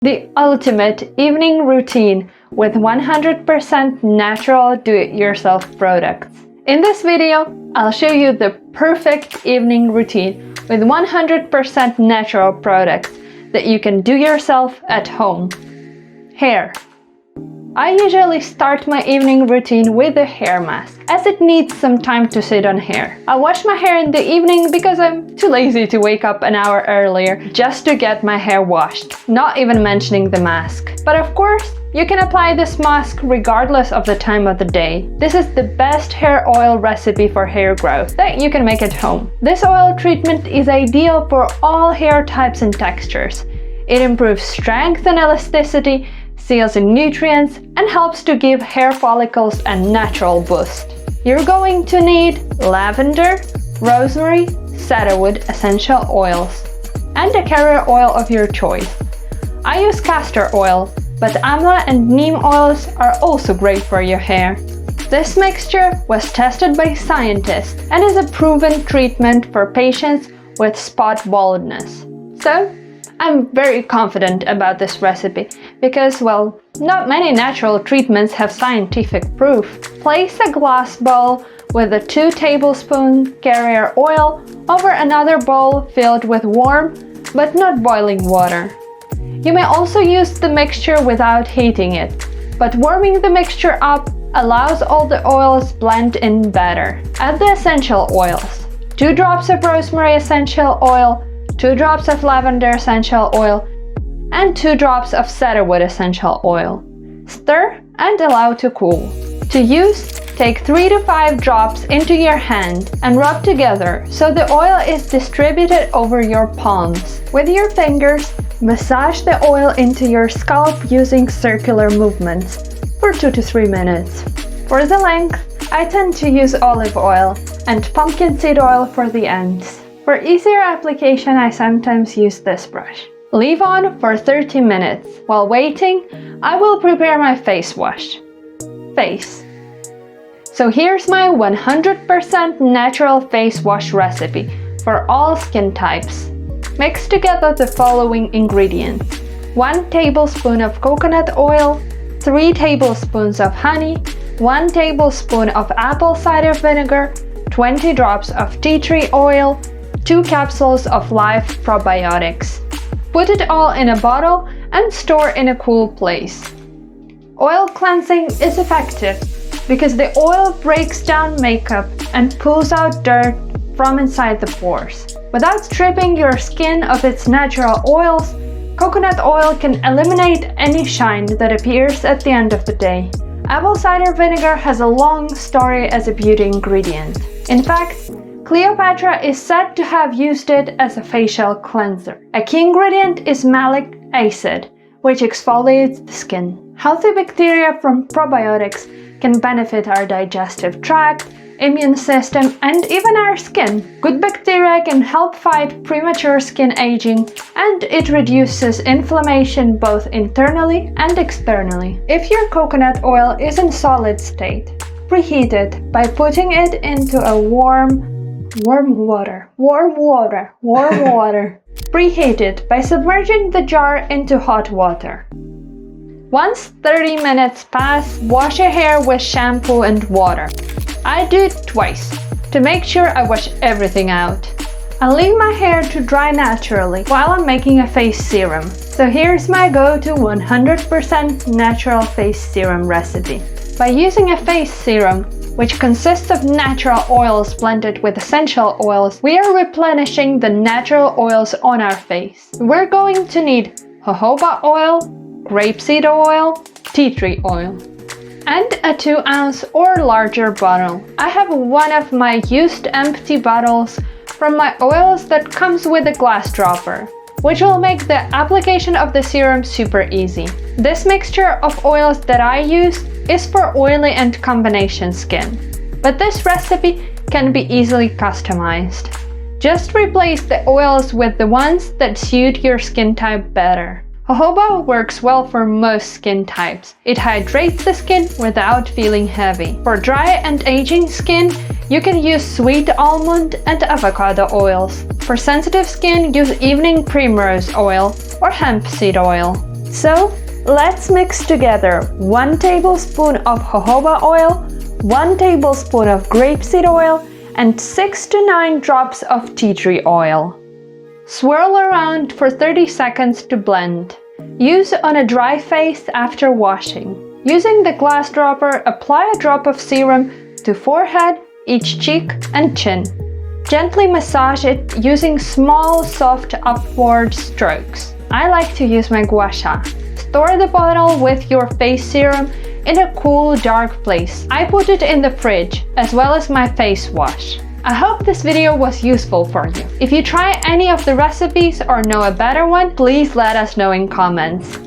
The ultimate evening routine with 100% natural do-it-yourself products. In this video, I'll show you the perfect evening routine with 100% natural products that you can do yourself at home. Hair. I usually start my evening routine with a hair mask, as it needs some time to sit on hair. I wash my hair in the evening because I'm too lazy to wake up an hour earlier just to get my hair washed, not even mentioning the mask. But of course, you can apply this mask regardless of the time of the day. This is the best hair oil recipe for hair growth that you can make at home. This oil treatment is ideal for all hair types and textures. It improves strength and elasticity, seals in nutrients, and helps to give hair follicles a natural boost. You're going to need lavender, rosemary, cedarwood essential oils, and a carrier oil of your choice. I use castor oil, but Amla and Neem oils are also great for your hair. This mixture was tested by scientists and is a proven treatment for patients with spot baldness. So, I'm very confident about this recipe because, well, not many natural treatments have scientific proof. Place a glass bowl with a 2 tablespoon carrier oil over another bowl filled with warm but not boiling water. You may also use the mixture without heating it, but warming the mixture up allows all the oils blend in better. Add the essential oils: 2 drops of rosemary essential oil, 2 drops of lavender essential oil, and 2 drops of cedarwood essential oil. Stir and allow to cool. To use, take 3 to 5 drops into your hand and rub together so the oil is distributed over your palms. With your fingers, massage the oil into your scalp using circular movements for 2 to 3 minutes. For the length, I tend to use olive oil and pumpkin seed oil for the ends. For easier application, I sometimes use this brush. Leave on for 30 minutes. While waiting, I will prepare my face wash. Face. So here's my 100% natural face wash recipe for all skin types. Mix together the following ingredients: 1 tablespoon of coconut oil, 3 tablespoons of honey, 1 tablespoon of apple cider vinegar, 20 drops of tea tree oil, 2 capsules of live probiotics. Put it all in a bottle and store in a cool place. Oil cleansing is effective because the oil breaks down makeup and pulls out dirt from inside the pores. Without stripping your skin of its natural oils, coconut oil can eliminate any shine that appears at the end of the day. Apple cider vinegar has a long story as a beauty ingredient. In fact, Cleopatra is said to have used it as a facial cleanser. A key ingredient is malic acid, which exfoliates the skin. Healthy bacteria from probiotics can benefit our digestive tract, immune system, and even our skin. Good bacteria can help fight premature skin aging, and it reduces inflammation both internally and externally. If your coconut oil is in solid state, preheat it by putting it into a warm water. Preheat it by submerging the jar into hot water. Once 30 minutes pass, wash your hair with shampoo and water. I do it twice to make sure I wash everything out. I leave my hair to dry naturally while I'm making a face serum. So here's my go-to 100% natural face serum recipe. By using a face serum, which consists of natural oils blended with essential oils, we are replenishing the natural oils on our face. We're going to need jojoba oil, grapeseed oil, tea tree oil, and a 2-ounce or larger bottle. I have one of my used empty bottles from my oils that comes with a glass dropper, which will make the application of the serum super easy. This mixture of oils that I use is for oily and combination skin, but this recipe can be easily customized. Just replace the oils with the ones that suit your skin type better. Jojoba works well for most skin types. It hydrates the skin without feeling heavy. For dry and aging skin, you can use sweet almond and avocado oils. For sensitive skin, use evening primrose oil or hemp seed oil. So let's mix together 1 tablespoon of jojoba oil, 1 tablespoon of grapeseed oil, and 6 to 9 drops of tea tree oil. Swirl around for 30 seconds to blend. Use on a dry face after washing. Using the glass dropper, apply a drop of serum to forehead, each cheek, and chin. Gently massage it using small, soft upward strokes. I like to use my gua sha. Store the bottle with your face serum in a cool, dark place. I put it in the fridge, as well as my face wash. I hope this video was useful for you. If you try any of the recipes or know a better one, please let us know in comments.